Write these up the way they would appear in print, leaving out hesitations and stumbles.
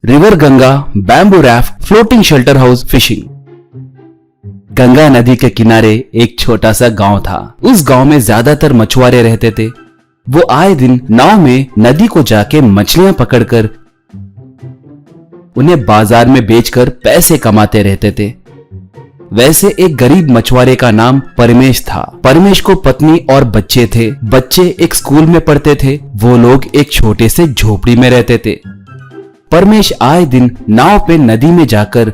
River Ganga, bamboo raft, floating shelter house, fishing. Ganga नदी के किनारे एक छोटा सा गांव था। उस गांव में ज्यादातर मछुआरे रहते थे। वो आए दिन नाव में नदी को जाके मछलियां पकड़कर उन्हें बाजार में बेचकर पैसे कमाते रहते थे। वैसे एक गरीब मछुआरे का नाम परमेश था। परमेश को पत्नी और बच्चे थे। बच्चे एक स्कूल में पढ़ते थे। वो लोग एक छोटे से झोपड़ी में रहते थे। परमेश आए दिन नाव पे नदी में जाकर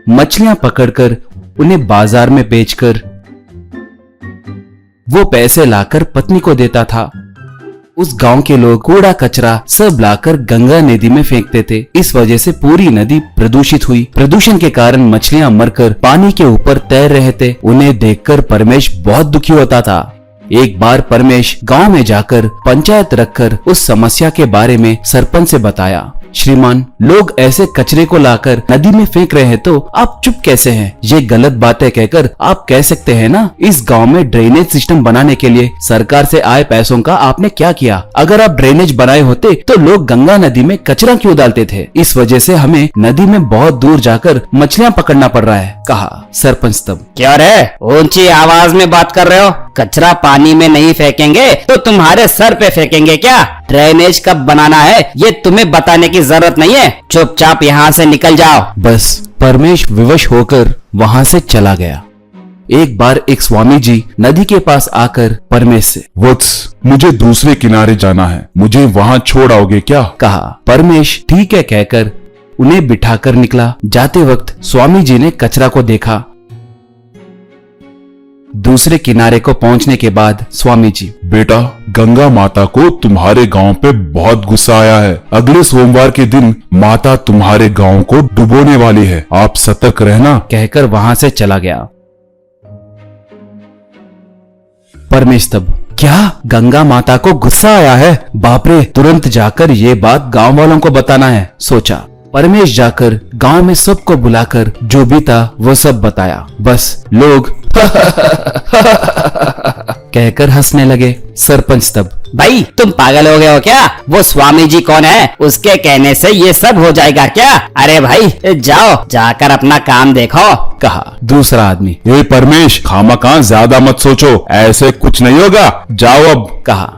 मछलियां पकड़कर उन्हें बाजार में बेचकर वो पैसे लाकर पत्नी को देता था। उस गांव के लोग कूड़ा कचरा सब लाकर गंगा नदी में फेंकते थे। इस वजह से पूरी नदी प्रदूषित हुई। प्रदूषण के कारण मछलियां मरकर पानी के ऊपर तैर रहे थे। उन्हें देखकर परमेश बहुत दुखी होता था। एक बार परमेश गांव में जाकर पंचायत रखकर उस समस्या के बारे में सरपंच से बताया। श्रीमान, लोग ऐसे कचरे को लाकर नदी में फेंक रहे हैं तो आप चुप कैसे हैं? ये गलत बात है कहकर आप कह सकते हैं ना। इस गांव में ड्रेनेज सिस्टम बनाने के लिए सरकार से आए पैसों का आपने क्या किया? अगर आप ड्रेनेज बनाए होते तो लोग गंगा नदी में कचरा क्यों डालते थे? इस वजह से हमें नदी में बहुत दूर जाकर मछलियां पकड़ना पड़ रहा है, कहा सरपंच। तब क्या रे, ऊंची आवाज में बात कर रहे हो? कचरा पानी में नहीं फेंकेंगे तो तुम्हारे सर पे फेंकेंगे क्या? ड्रेनेज कब बनाना है ये तुम्हें बताने की जरूरत नहीं है। चुपचाप यहाँ से निकल जाओ। बस परमेश विवश होकर वहाँ से चला गया। एक बार एक स्वामी जी नदी के पास आकर परमेश से, वत्स, मुझे दूसरे किनारे जाना है, मुझे वहाँ छोड़ आओगे क्या? कहा। परमेश ठीक है कहकर उन्हें बिठाकर निकला। जाते वक्त स्वामी जी ने कचरा को देखा। दूसरे किनारे को पहुंचने के बाद स्वामी जी, बेटा, गंगा माता को तुम्हारे गांव पे बहुत गुस्सा आया है। अगले सोमवार के दिन माता तुम्हारे गांव को डुबोने वाली है, आप सतर्क रहना, कहकर वहां से चला गया। परमेश तब, क्या गंगा माता को गुस्सा आया है? बाप रे, तुरंत जाकर ये बात गांव वालों को बताना है, सोचा। परमेश जाकर गांव में सबको बुलाकर जो भी था वो सब बताया। बस लोग कहकर हंसने लगे। सरपंच तब, भाई तुम पागल हो गए हो क्या? वो स्वामी जी कौन है? उसके कहने से ये सब हो जाएगा क्या? अरे भाई जाओ, जाकर अपना काम देखो, कहा दूसरा आदमी। ये परमेश, खामखा ज्यादा मत सोचो, ऐसे कुछ नहीं होगा, जाओ अब, कहा।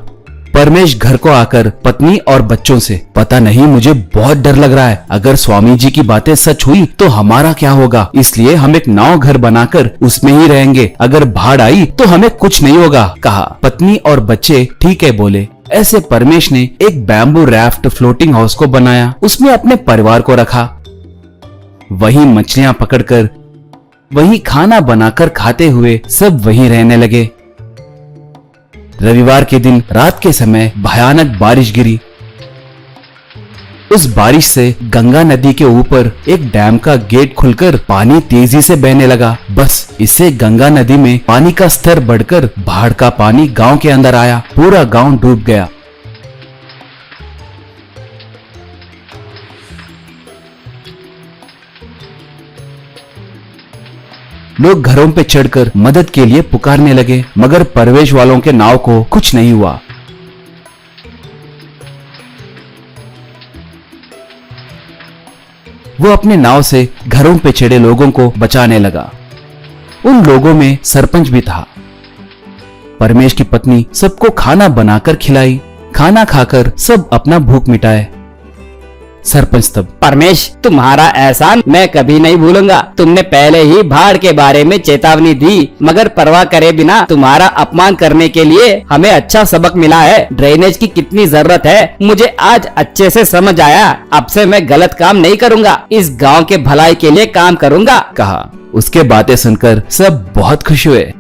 परमेश घर को आकर पत्नी और बच्चों से, पता नहीं मुझे बहुत डर लग रहा है। अगर स्वामी जी की बातें सच हुई तो हमारा क्या होगा? इसलिए हम एक नाव घर बनाकर उसमें ही रहेंगे। अगर बाढ़ आई तो हमें कुछ नहीं होगा, कहा। पत्नी और बच्चे ठीक है बोले। ऐसे परमेश ने एक बैम्बू राफ्ट फ्लोटिंग हाउस को बनाया। उसमें अपने परिवार को रखा। वही मछलियां पकड़कर, वही खाना बनाकर खाते हुए सब वहीं रहने लगे। रविवार के दिन रात के समय भयानक बारिश गिरी। उस बारिश से गंगा नदी के ऊपर एक डैम का गेट खुलकर पानी तेजी से बहने लगा। बस इससे गंगा नदी में पानी का स्तर बढ़कर बाढ़ का पानी गांव के अंदर आया। पूरा गांव डूब गया। लोग घरों पे चढ़कर मदद के लिए पुकारने लगे, मगर परवेश वालों के नाव को कुछ नहीं हुआ। वो अपने नाव से घरों पे चढ़े लोगों को बचाने लगा। उन लोगों में सरपंच भी था। परमेश की पत्नी सबको खाना बनाकर खिलाई। खाना खाकर सब अपना भूख मिटाए। सरपंच तब, परमेश, तुम्हारा एहसान मैं कभी नहीं भूलूंगा। तुमने पहले ही बाढ़ के बारे में चेतावनी दी, मगर परवाह करे बिना तुम्हारा अपमान करने के लिए हमें अच्छा सबक मिला है। ड्रेनेज की कितनी जरूरत है मुझे आज अच्छे से समझ आया। अब से मैं गलत काम नहीं करूंगा, इस गांव के भलाई के लिए काम करूंगा, कहा। उसके बातें सुनकर सब बहुत खुश हुए।